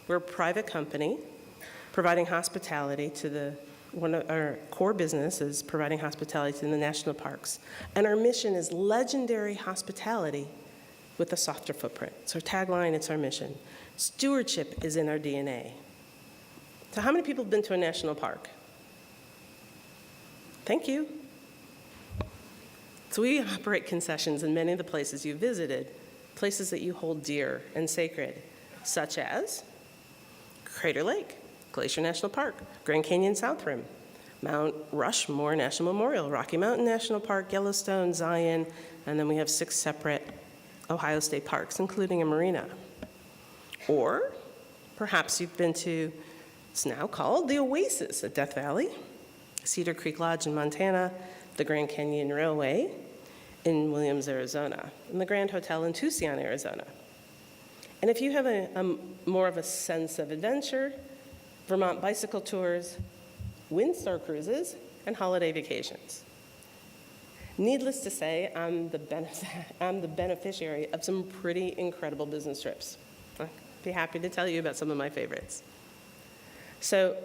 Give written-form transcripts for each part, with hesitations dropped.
We're a private company providing hospitality to one of our core business is providing hospitality to the national parks. And our mission is legendary hospitality with a softer footprint. It's our tagline, it's our mission. Stewardship is in our DNA. So how many people have been to a national park? Thank you. So we operate concessions in many of the places you visited, places that you hold dear and sacred, such as Crater Lake, Glacier National Park, Grand Canyon South Rim, Mount Rushmore National Memorial, Rocky Mountain National Park, Yellowstone, Zion, and then we have 6 separate Ohio State parks, including a marina. Or perhaps you've been to, it's now called the Oasis at Death Valley, Cedar Creek Lodge in Montana, the Grand Canyon Railway in Williams, Arizona, and the Grand Hotel in Tucson, Arizona. And if you have more of a sense of adventure, Vermont bicycle tours, Windstar cruises, and holiday vacations. Needless to say, I'm the beneficiary of some pretty incredible business trips. I'd be happy to tell you about some of my favorites. So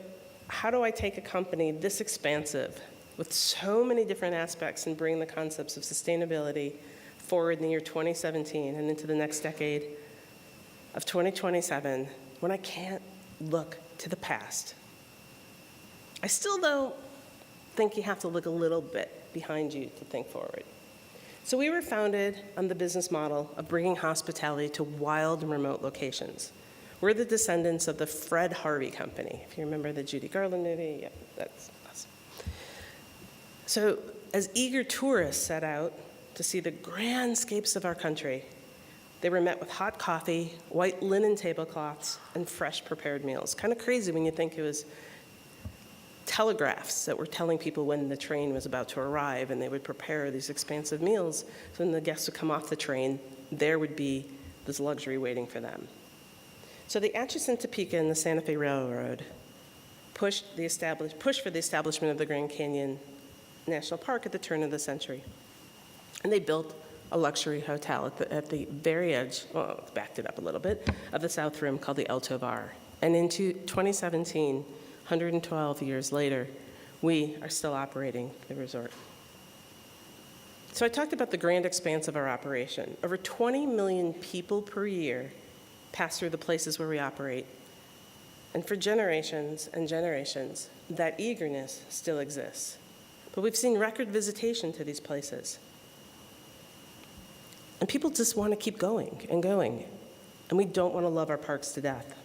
how do I take a company this expansive with so many different aspects and bring the concepts of sustainability forward in the year 2017 and into the next decade of 2027 when I can't look to the past? I still, though, think you have to look a little bit behind you to think forward. So we were founded on the business model of bringing hospitality to wild and remote locations. We're the descendants of the Fred Harvey Company. If you remember the Judy Garland movie, yeah, that's us. So as eager tourists set out to see the grandscapes of our country, they were met with hot coffee, white linen tablecloths, and fresh prepared meals. Kind of crazy when you think it was telegraphs that were telling people when the train was about to arrive, and they would prepare these expansive meals. So when the guests would come off the train, there would be this luxury waiting for them. So the Atchison, Topeka, and the Santa Fe Railroad pushed for the establishment of the Grand Canyon National Park at the turn of the century. And they built a luxury hotel at the very edge, well, it's backed it up a little bit, of the South Rim called the El Tovar. And in 2017, 112 years later, we are still operating the resort. So I talked about the grand expanse of our operation. Over 20 million people per year pass through the places where we operate. And for generations and generations, that eagerness still exists. But we've seen record visitation to these places. And people just want to keep going and going. And we don't want to love our parks to death.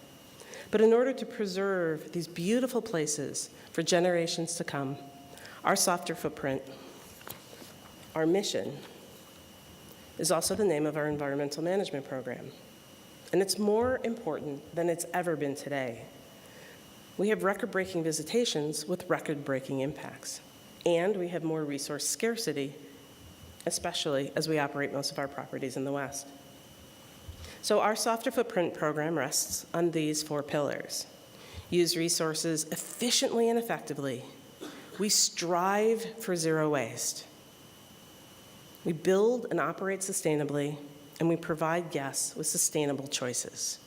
But in order to preserve these beautiful places for generations to come, our softer footprint, our mission, is also the name of our environmental management program. And it's more important than it's ever been today. We have record-breaking visitations with record-breaking impacts. And we have more resource scarcity, especially as we operate most of our properties in the West. So our softer footprint program rests on these 4 pillars. Use resources efficiently and effectively. We strive for zero waste. We build and operate sustainably, and we provide guests with sustainable choices.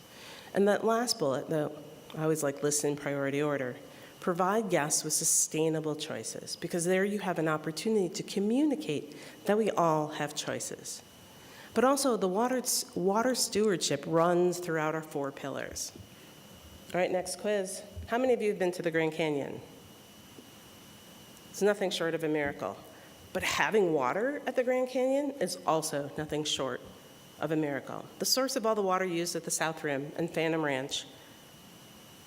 And that last bullet, though, I always like list in priority order, provide guests with sustainable choices, because there you have an opportunity to communicate that we all have choices. But also, the water stewardship runs throughout our 4 pillars. All right, next quiz. How many of you have been to the Grand Canyon? It's nothing short of a miracle. But having water at the Grand Canyon is also nothing short of a miracle. The source of all the water used at the South Rim and Phantom Ranch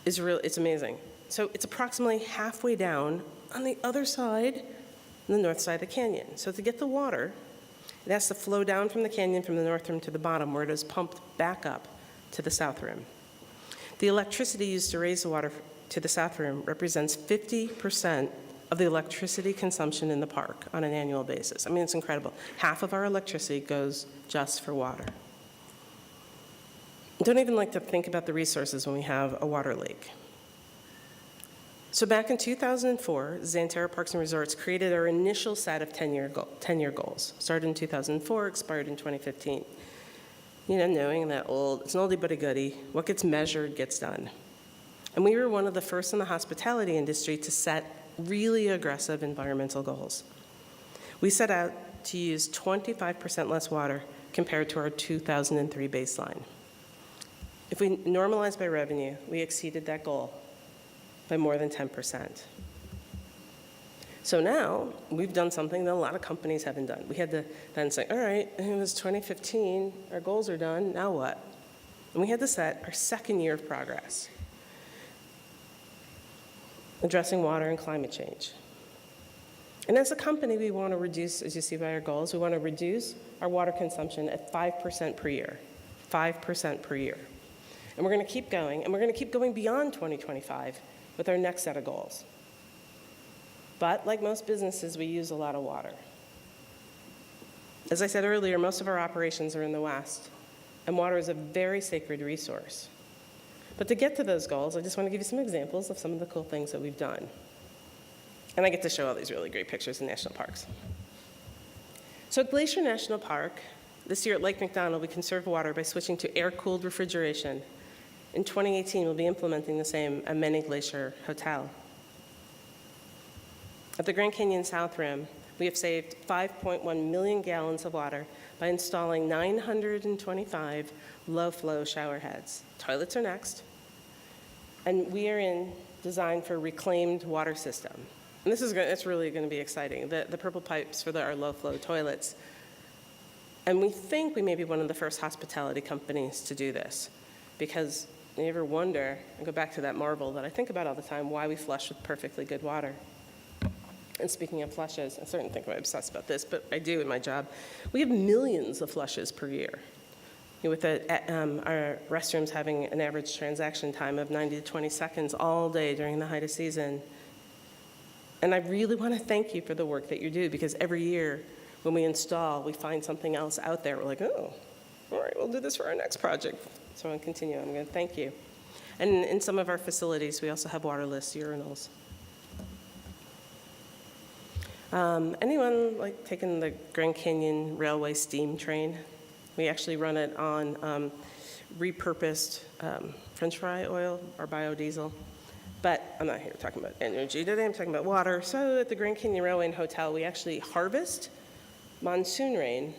it's amazing. So it's approximately halfway down on the other side, on the north side of the canyon. So to get the water, it has to flow down from the canyon from the north rim to the bottom, where it is pumped back up to the south rim. The electricity used to raise the water to the south rim represents 50% of the electricity consumption in the park on an annual basis. I mean, it's incredible. Half of our electricity goes just for water. I don't even like to think about the resources when we have a water lake. So back in 2004, Xanterra Parks and Resorts created our initial set of 10-year goals. Started in 2004, expired in 2015. knowing that it's an oldie but a goodie, what gets measured gets done. And we were one of the first in the hospitality industry to set really aggressive environmental goals. We set out to use 25% less water compared to our 2003 baseline. If we normalize by revenue, we exceeded that goal by more than 10%. So now we've done something that a lot of companies haven't done. We had to then say, all right, it was 2015, our goals are done, now what? And we had to set our second year of progress, addressing water and climate change. And as a company, we want to reduce, as you see by our goals, we want to reduce our water consumption at 5% per year, 5% per year. And we're going to keep going, and we're going to keep going beyond 2025 with our next set of goals. But like most businesses, we use a lot of water. As I said earlier, most of our operations are in the West, and water is a very sacred resource. But to get to those goals, I just want to give you some examples of some of the cool things that we've done. And I get to show all these really great pictures in national parks. So at Glacier National Park, this year at Lake McDonald, we conserve water by switching to air-cooled refrigeration. In 2018, we'll be implementing the same at Many Glacier Hotel. At the Grand Canyon South Rim, we have saved 5.1 million gallons of water by installing 925 low-flow shower heads. Toilets are next. And we are in design for a reclaimed water system. And it's really going to be exciting, the purple pipes for our low-flow toilets. And we think we may be one of the first hospitality companies to do this, because you ever wonder, and go back to that marvel that I think about all the time, why we flush with perfectly good water. And speaking of flushes, I certainly think I'm obsessed about this, but I do in my job. We have millions of flushes per year, with our restrooms having an average transaction time of 90 to 20 seconds all day during the height of season. And I really want to thank you for the work that you do, because every year when we install, we find something else out there. We're like, oh, all right, we'll do this for our next project. So I'm going to continue. I'm going to thank you. And in some of our facilities, we also have waterless urinals. Anyone like taking the Grand Canyon Railway steam train? We actually run it on repurposed French fry oil or biodiesel. But I'm not here talking about energy today, I'm talking about water. So at the Grand Canyon Railway and Hotel, we actually harvest monsoon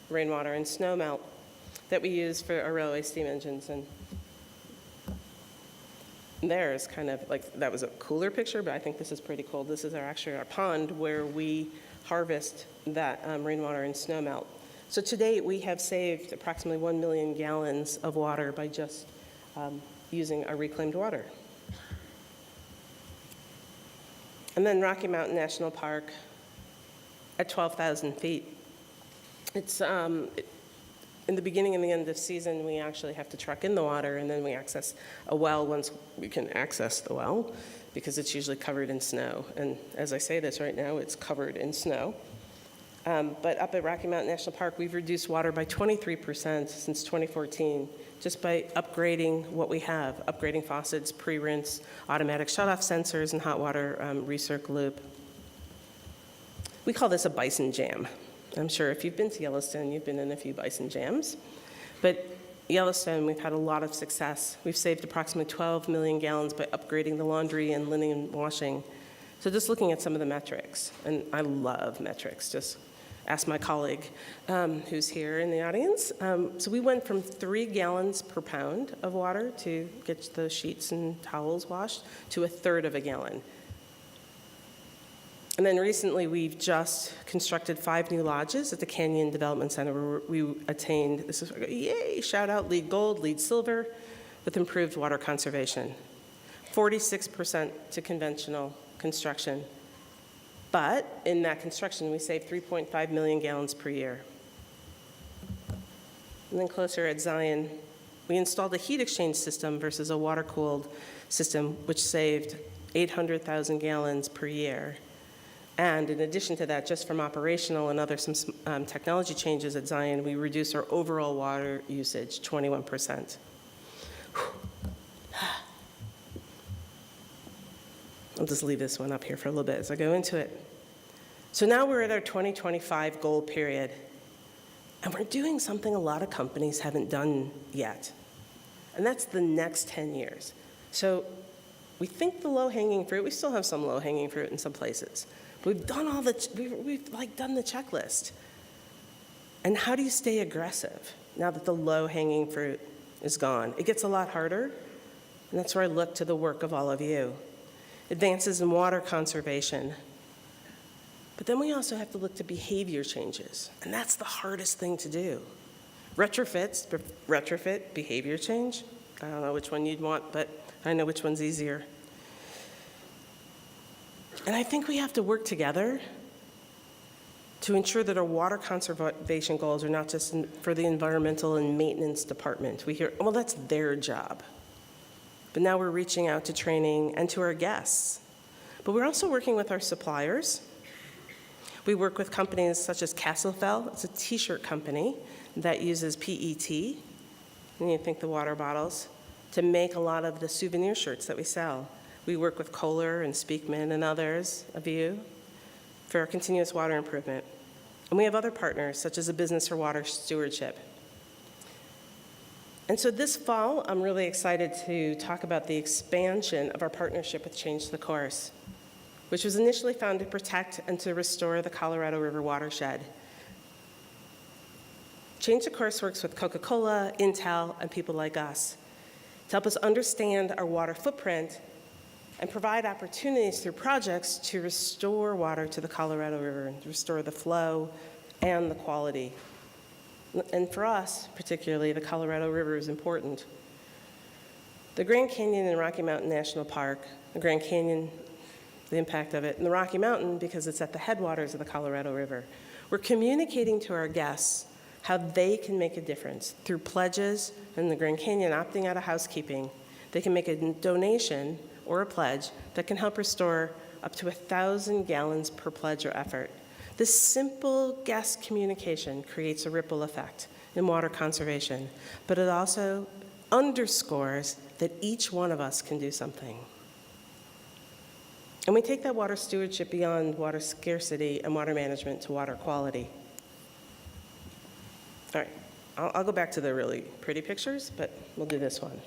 rainwater and snow melt that we use for our railway steam engines. And there's kind of like, that was a cooler picture, but I think this is pretty cool. This is actually our pond where we harvest that rainwater and snow melt. So to date, we have saved approximately 1 million gallons of water by just using our reclaimed water. And then Rocky Mountain National Park at 12,000 feet. It's in the beginning and the end of season, we actually have to truck in the water, and then we access a well once we can access the well, because it's usually covered in snow. And as I say this right now, it's covered in snow. But up at Rocky Mountain National Park, we've reduced water by 23% since 2014, just by upgrading what we have, upgrading faucets, pre-rinse, automatic shutoff sensors, and hot water recirc loop. We call this a bison jam. I'm sure if you've been to Yellowstone, you've been in a few bison jams. But Yellowstone, we've had a lot of success. We've saved approximately 12 million gallons by upgrading the laundry and linen washing. So just looking at some of the metrics, and I love metrics, just ask my colleague who's here in the audience. So we went from 3 gallons per pound of water to get the sheets and towels washed to 1/3 of a gallon. And then recently, we've just constructed 5 new lodges at the Canyon Development Center where we attained, this is, yay, shout out, LEED Gold, LEED Silver, with improved water conservation. 46% to conventional construction. But in that construction, we saved 3.5 million gallons per year. And then closer at Zion, we installed a heat exchange system versus a water-cooled system, which saved 800,000 gallons per year. And in addition to that, just from operational and some technology changes at Zion, we reduced our overall water usage 21%. I'll just leave this one up here for a little bit as I go into it. So now we're at our 2025 goal period. And we're doing something a lot of companies haven't done yet, and that's the next 10 years. So we think the low-hanging fruit, we still have some low-hanging fruit in some places. But we've done we've done the checklist. And how do you stay aggressive now that the low-hanging fruit is gone? It gets a lot harder, and that's where I look to the work of all of you. Advances in water conservation. But then we also have to look to behavior changes, and that's the hardest thing to do. Retrofit, behavior change. I don't know which one you'd want, but I know which one's easier. And I think we have to work together to ensure that our water conservation goals are not just for the environmental and maintenance department. We hear, well, that's their job. But now we're reaching out to training and to our guests. But we're also working with our suppliers. We work with companies such as Castlefell. It's a t-shirt company that uses PET, and you think the water bottles, to make a lot of the souvenir shirts that we sell. We work with Kohler and Speakman and others of you for our continuous water improvement. And we have other partners, such as a Business for Water Stewardship. And so this fall, I'm really excited to talk about the expansion of our partnership with Change the Course, which was initially found to protect and to restore the Colorado River watershed. Change the Course works with Coca-Cola, Intel, and people like us to help us understand our water footprint and provide opportunities through projects to restore water to the Colorado River and to restore the flow and the quality. And for us, particularly, the Colorado River is important. The Grand Canyon and Rocky Mountain National Park, the Grand Canyon, the impact of it, and the Rocky Mountain because it's at the headwaters of the Colorado River. We're communicating to our guests how they can make a difference through pledges, and the Grand Canyon opting out of housekeeping. They can make a donation or a pledge that can help restore up to 1,000 gallons per pledge or effort. This simple guest communication creates a ripple effect in water conservation, but it also underscores that each one of us can do something. And we take that water stewardship beyond water scarcity and water management to water quality. All right, I'll go back to the really pretty pictures, but we'll do this one.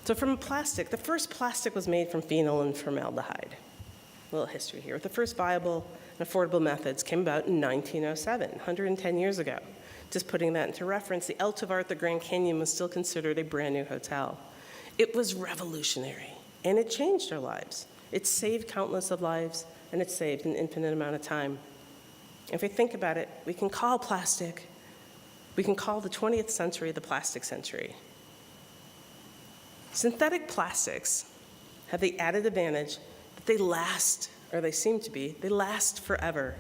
So from plastic, the first plastic was made from phenol and formaldehyde. A little history here. The first viable and affordable methods came about in 1907, 110 years ago. Just putting that into reference, the El Tovar at the Grand Canyon was still considered a brand new hotel. It was revolutionary, and it changed our lives. It saved countless of lives, and it saved an infinite amount of time. If we think about it, we can call we can call the 20th century the plastic century. Synthetic plastics have the added advantage that they last, or they seem to be, they last forever.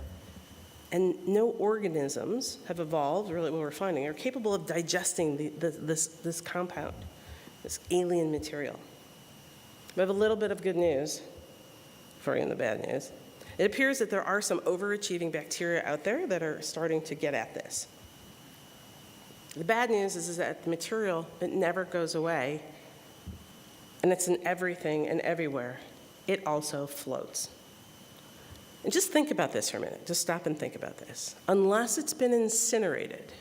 And no organisms have evolved, really what we're finding, are capable of digesting this compound, this alien material. We have a little bit of good news before we get into the bad news. It appears that there are some overachieving bacteria out there that are starting to get at this. The bad news is that the material, it never goes away, and it's in everything and everywhere. It also floats. And just think about this for a minute. Just stop and think about this. Unless it's been incinerated,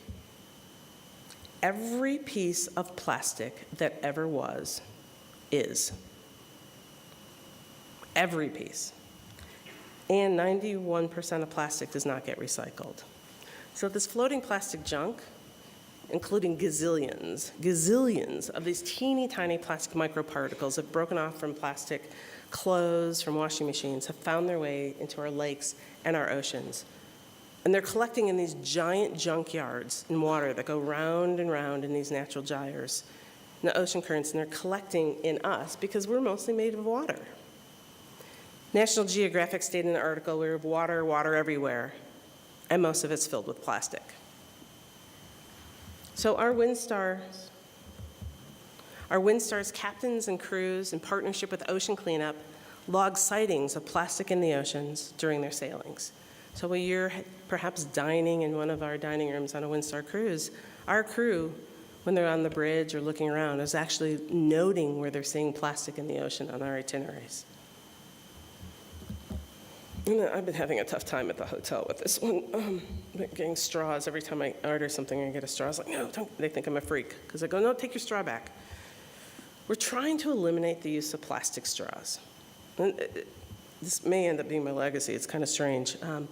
every piece of plastic that ever was is. Every piece. And 91% of plastic does not get recycled. So this floating plastic junk, including gazillions of these teeny tiny plastic microparticles have broken off from plastic clothes, from washing machines, have found their way into our lakes and our oceans. And they're collecting in these giant junkyards in water that go round and round in these natural gyres in the ocean currents, and they're collecting in us because we're mostly made of water. National Geographic stated in an article, we have water everywhere, and most of it's filled with plastic. So our WinStar's captains and crews, in partnership with Ocean Cleanup, log sightings of plastic in the oceans during their sailings. So while you're perhaps dining in one of our dining rooms on a WinStar cruise, our crew, when they're on the bridge or looking around, is actually noting where they're seeing plastic in the ocean on our itineraries. I've been having a tough time at the hotel with this one. Getting straws. Every time I order something and get a straw, I was like, no, don't. They think I'm a freak. Because I go, no, take your straw back. We're trying to eliminate the use of plastic straws. And this may end up being my legacy. It's kind of strange. It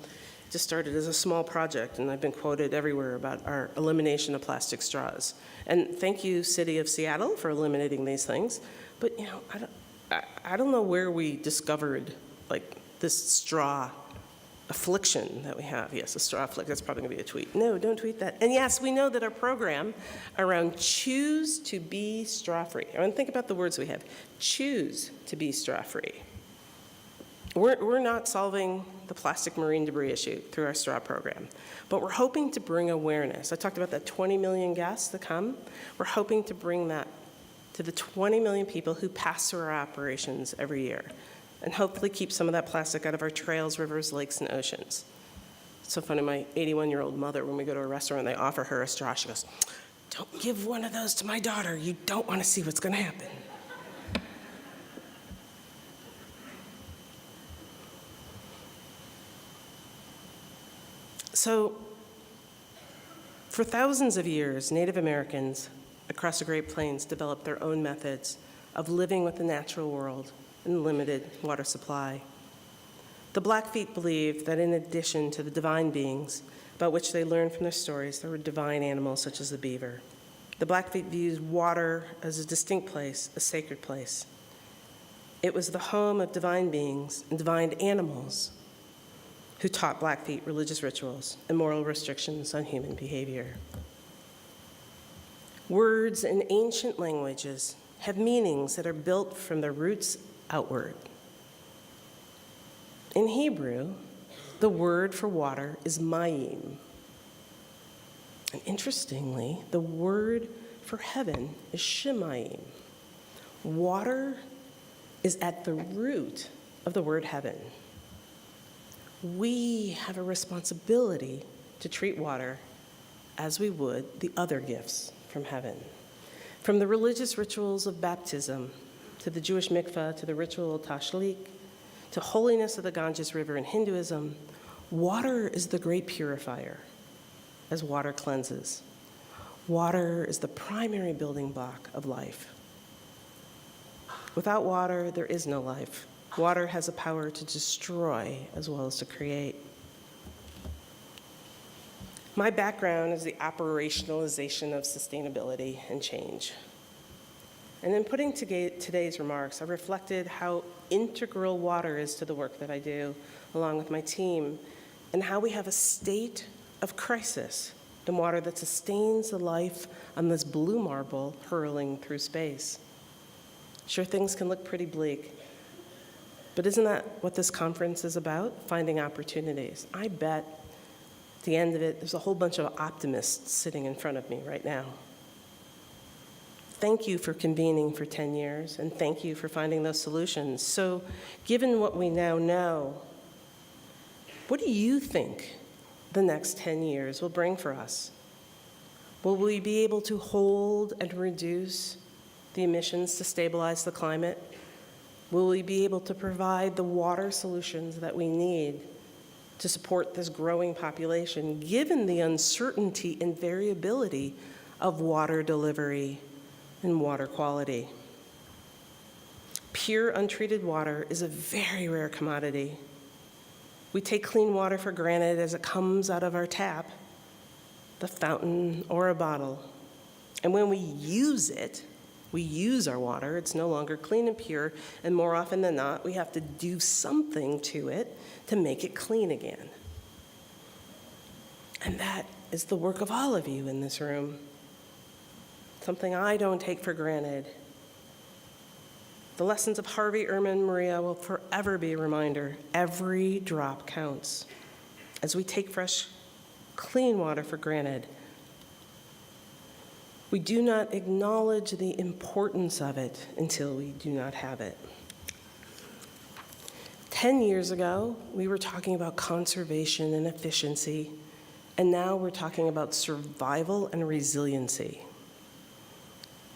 just started as a small project, and I've been quoted everywhere about our elimination of plastic straws. And thank you, City of Seattle, for eliminating these things. But I don't know where we discovered this straw affliction that we have. Yes, a straw affliction. That's probably going to be a tweet. No, don't tweet that. And yes, we know that our program around choose to be straw-free. I mean, think about the words we have. Choose to be straw-free. We're not solving the plastic marine debris issue through our straw program, but we're hoping to bring awareness. I talked about that 20 million guests that come. We're hoping to bring that to the 20 million people who pass through our operations every year, and hopefully keep some of that plastic out of our trails, rivers, lakes, and oceans. It's so funny, my 81-year-old mother, when we go to a restaurant, they offer her a straw. She goes, don't give one of those to my daughter. You don't want to see what's going to happen. So, for thousands of years, Native Americans across the Great Plains developed their own methods of living with the natural world and limited water supply. The Blackfeet believed that in addition to the divine beings about which they learned from their stories, there were divine animals such as the beaver. The Blackfeet views water as a distinct place, a sacred place. It was the home of divine beings and divine animals who taught Blackfeet religious rituals and moral restrictions on human behavior. Words in ancient languages have meanings that are built from their roots outward. In Hebrew, the word for water is mayim. And interestingly, the word for heaven is shemayim. Water is at the root of the word heaven. We have a responsibility to treat water as we would the other gifts from heaven. From the religious rituals of baptism, to the Jewish mikveh, to the ritual of tashlik, to holiness of the Ganges River in Hinduism, water is the great purifier, as water cleanses. Water is the primary building block of life. Without water, there is no life. Water has a power to destroy as well as to create. My background is the operationalization of sustainability and change. And in putting today's remarks, I reflected how integral water is to the work that I do, along with my team, and how we have a state of crisis in water that sustains the life on this blue marble hurling through space. Sure, things can look pretty bleak, but isn't that what this conference is about? Finding opportunities. I bet at the end of it, there's a whole bunch of optimists sitting in front of me right now. Thank you for convening for 10 years, and thank you for finding those solutions. So, given what we now know, what do you think the next 10 years will bring for us? Will we be able to hold and reduce the emissions to stabilize the climate? Will we be able to provide the water solutions that we need to support this growing population, given the uncertainty and variability of water delivery and water quality? Pure, untreated water is a very rare commodity. We take clean water for granted as it comes out of our tap, the fountain, or a bottle. And when we use it, we use our water, it's no longer clean and pure, and more often than not, we have to do something to it to make it clean again. And that is the work of all of you in this room. Something I don't take for granted. The lessons of Harvey, Irma, and Maria will forever be a reminder. Every drop counts. As we take fresh, clean water for granted, we do not acknowledge the importance of it until we do not have it. 10 years ago, we were talking about conservation and efficiency, and now we're talking about survival and resiliency.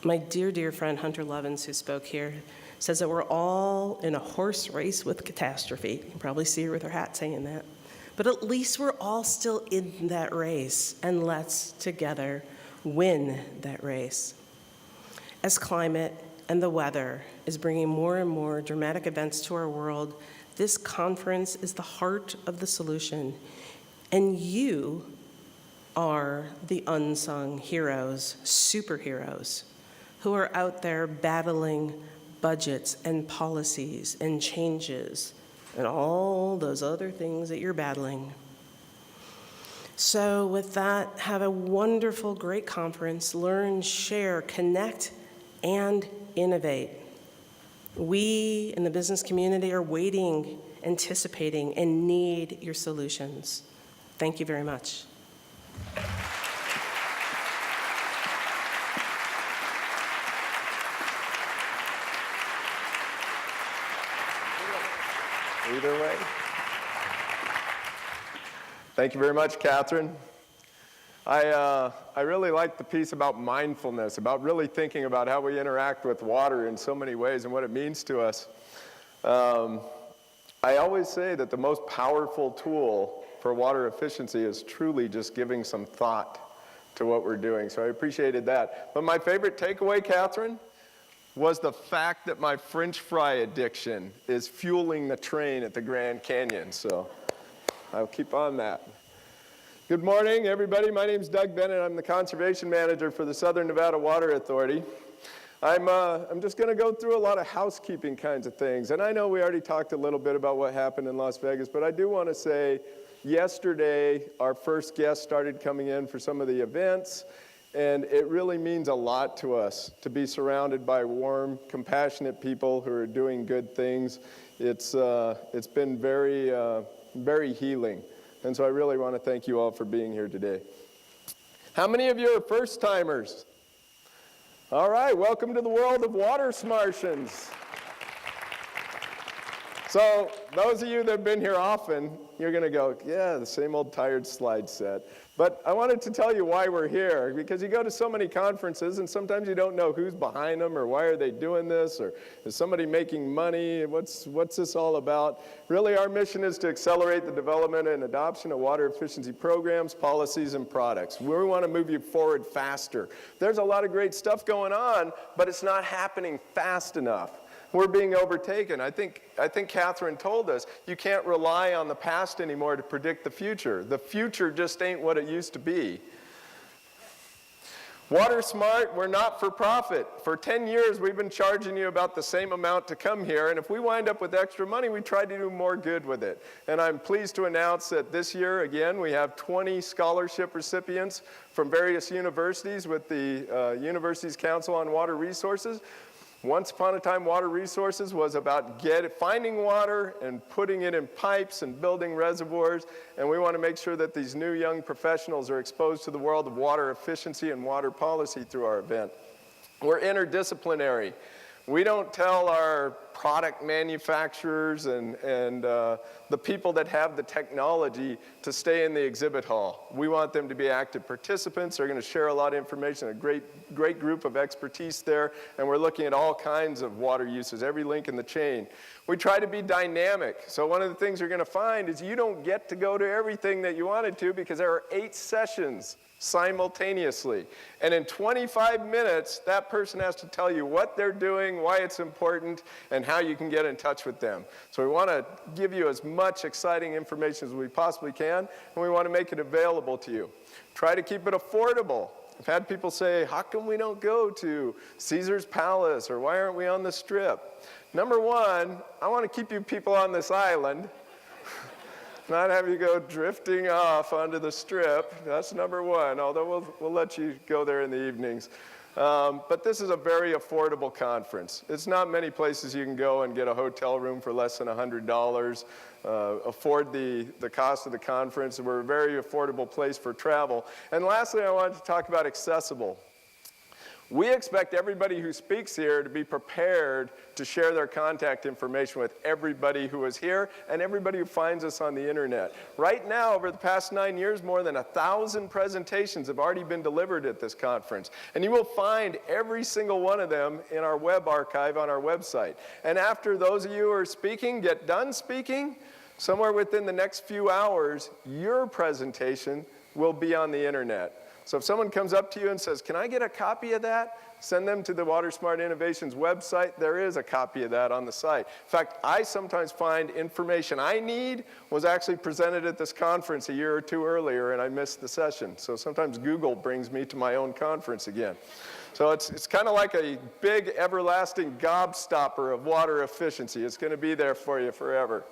My dear, dear friend Hunter Levins, who spoke here, says that we're all in a horse race with catastrophe. You can probably see her with her hat saying that. But at least we're all still in that race, and let's together win that race. As climate and the weather is bringing more and more dramatic events to our world, this conference is the heart of the solution. And you are the unsung heroes, superheroes, who are out there battling budgets and policies and changes and all those other things that you're battling. So with that, have a wonderful, great conference. Learn, share, connect, and innovate. We in the business community are waiting, anticipating, and need your solutions. Thank you very much. Either way. Thank you very much, Catherine. I really like the piece about mindfulness, about really thinking about how we interact with water in so many ways and what it means to us. I always say that the most powerful tool for water efficiency is truly just giving some thought to what we're doing. So I appreciated that. But my favorite takeaway, Catherine, was the fact that my French fry addiction is fueling the train at the Grand Canyon. So I'll keep on that. Good morning, everybody. My name is Doug Bennett. I'm the Conservation Manager for the Southern Nevada Water Authority. I'm just going to go through a lot of housekeeping kinds of things. And I know we already talked a little bit about what happened in Las Vegas, but I do want to say yesterday our first guests started coming in for some of the events. And it really means a lot to us to be surrounded by warm, compassionate people who are doing good things. It's been very, very healing. And so I really want to thank you all for being here today. How many of you are first-timers? All right, welcome to the world of WaterSmartians. So those of you that have been here often, you're going to go, yeah, the same old tired slide set. But I wanted to tell you why we're here, because you go to so many conferences and sometimes you don't know who's behind them or why are they doing this or is somebody making money? What's this all about? Really, our mission is to accelerate the development and adoption of water efficiency programs, policies, and products. We want to move you forward faster. There's a lot of great stuff going on, but it's not happening fast enough. We're being overtaken. I think Catherine told us, you can't rely on the past anymore to predict the future. The future just ain't what it used to be. WaterSmart, we're not for profit. For 10 years, we've been charging you about the same amount to come here, and if we wind up with extra money, we try to do more good with it. And I'm pleased to announce that this year, again, we have 20 scholarship recipients from various universities with the Universities Council on Water Resources. Once upon a time, water resources was about finding water and putting it in pipes and building reservoirs, and we want to make sure that these new young professionals are exposed to the world of water efficiency and water policy through our event. We're interdisciplinary. We don't tell our product manufacturers and the people that have the technology to stay in the exhibit hall. We want them to be active participants. They're going to share a lot of information, a great group of expertise there, and we're looking at all kinds of water uses, every link in the chain. We try to be dynamic. So one of the things you're going to find is you don't get to go to everything that you wanted to because there are 8 sessions simultaneously. And in 25 minutes, that person has to tell you what they're doing, why it's important, and how you can get in touch with them. So we want to give you as much exciting information as we possibly can, and we want to make it available to you. Try to keep it affordable. I've had people say, how come we don't go to Caesar's Palace, or why aren't we on the Strip? Number one, I want to keep you people on this island, not have you go drifting off onto the Strip. That's number one, although we'll let you go there in the evenings. But this is a very affordable conference. It's not many places you can go and get a hotel room for less than $100, afford the cost of the conference, and we're a very affordable place for travel. And lastly, I wanted to talk about accessible. We expect everybody who speaks here to be prepared to share their contact information with everybody who is here and everybody who finds us on the internet. Right now, over the past 9 years, more than 1,000 presentations have already been delivered at this conference. And you will find every single one of them in our web archive on our website. And after those of you who are speaking get done speaking, somewhere within the next few hours, your presentation will be on the internet. So if someone comes up to you and says, "Can I get a copy of that?" Send them to the WaterSmart Innovations website. There is a copy of that on the site. In fact, I sometimes find information I need was actually presented at this conference a year or two earlier, and I missed the session. So sometimes Google brings me to my own conference again. So it's kind of like a big, everlasting gobstopper of water efficiency. It's going to be there for you forever.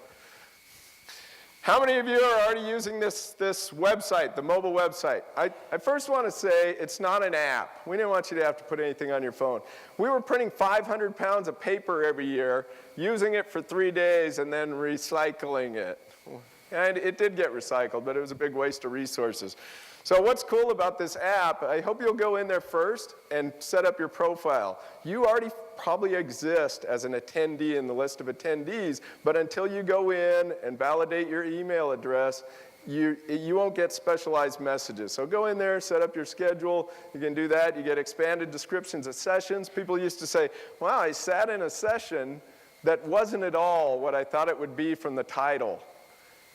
How many of you are already using this website, the mobile website? I first want to say it's not an app. We didn't want you to have to put anything on your phone. We were printing 500 pounds of paper every year, using it for 3 days, and then recycling it. And it did get recycled, but it was a big waste of resources. So what's cool about this app, I hope you'll go in there first and set up your profile. You already probably exist as an attendee in the list of attendees, but until you go in and validate your email address, you won't get specialized messages. So go in there, set up your schedule. You can do that. You get expanded descriptions of sessions. People used to say, "Wow, I sat in a session that wasn't at all what I thought it would be from the title."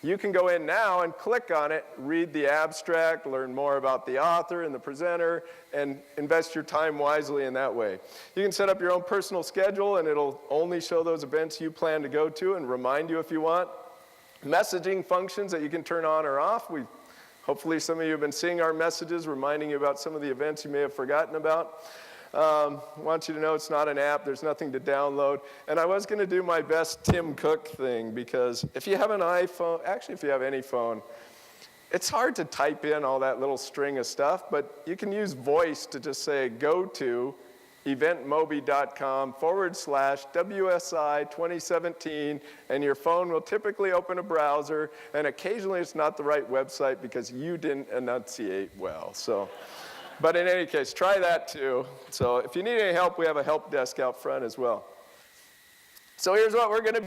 You can go in now and click on it, read the abstract, learn more about the author and the presenter, and invest your time wisely in that way. You can set up your own personal schedule, and it'll only show those events you plan to go to and remind you if you want. Messaging functions that you can turn on or off. Hopefully some of you have been seeing our messages reminding you about some of the events you may have forgotten about. I want you to know it's not an app. There's nothing to download. And I was going to do my best Tim Cook thing, because if you have an iPhone, actually if you have any phone, it's hard to type in all that little string of stuff, but you can use voice to just say, "Go to eventmobi.com/WSI 2017, and your phone will typically open a browser, and occasionally it's not the right website because you didn't enunciate well. But in any case, try that too. So if you need any help, we have a help desk out front as well. So here's what we're going to